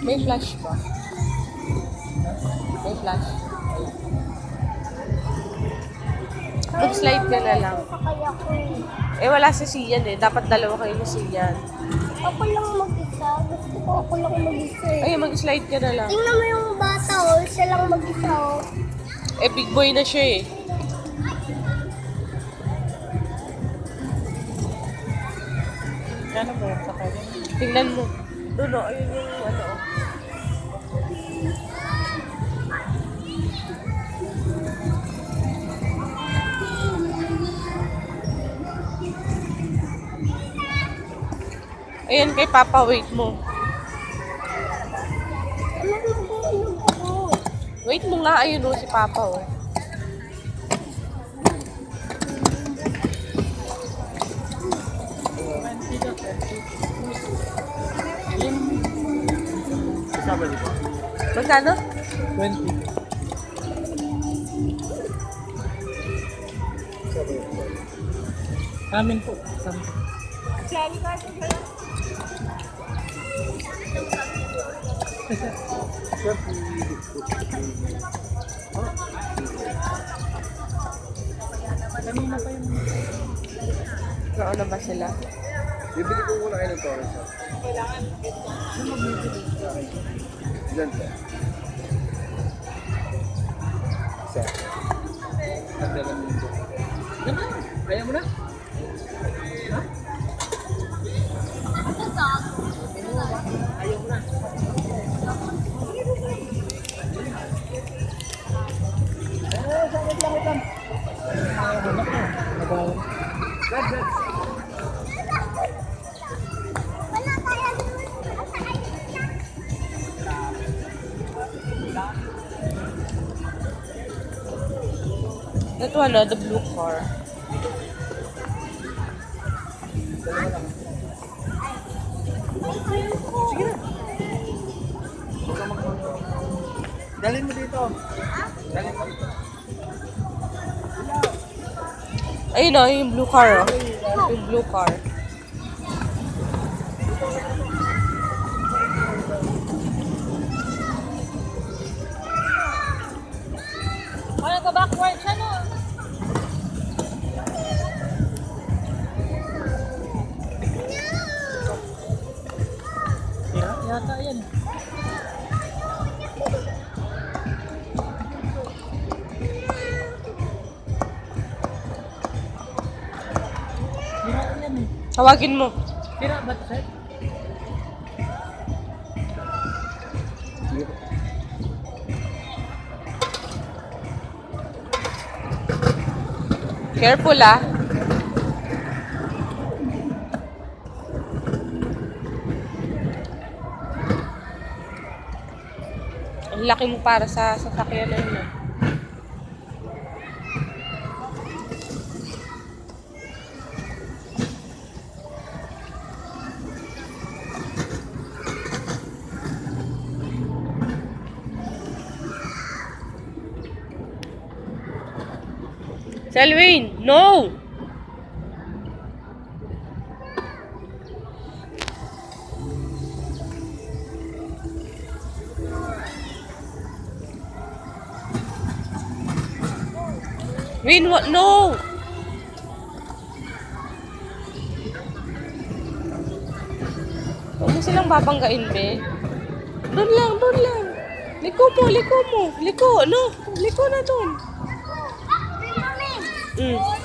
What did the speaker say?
May flash ba? May flash. Mag-slide ka na lang. Sakay ako eh. Eh, wala si Sian eh. Dapat dalawa kayo ni Sian. Ako lang mag-isa. Gusto ko ako lang mag-isa eh. Ay, mag-slide ka na lang. Tingnan mo yung bata oh. Siya lang mag-isa oh. Eh, big boy na siya eh. Ano ba yung sakay? Tingnan mo. Doon o, ayun yung ano o. Ayan kay Papa, wait mo. Ano ako? Wait mo nga, ayun o si Papa o. Kasama dito? Magkano? 20. Amin po. Kanina pa yung... Saan na ba sila? Bibili ko muna kayo ng Torres. Kailangan. Ano magbibili? Diyan po. Isa. Nagdalang mo ito. Naman! Kaya mo na? Ha? Ayaw mo na. Sakit lang. Hanap na. Nagawa. Wala kaya That one, the blue car. Sige na. Dalhin mo dito. Dalhin mo dito. Ayun o, yung blue car o. Yung blue car. Wala ka backward siya no? Yata yan. Sira yan eh. Tawagin mo. Sira ba ito, sir? Careful ah. Ang laki mo para sa sasakyan na yun. Selwyn, no! Win, what? No! Huwag mo silang babanggain, be. Doon lang, doon lang. Liko mo, liko mo. Liko, no? Liko na doon. Mami! Mm.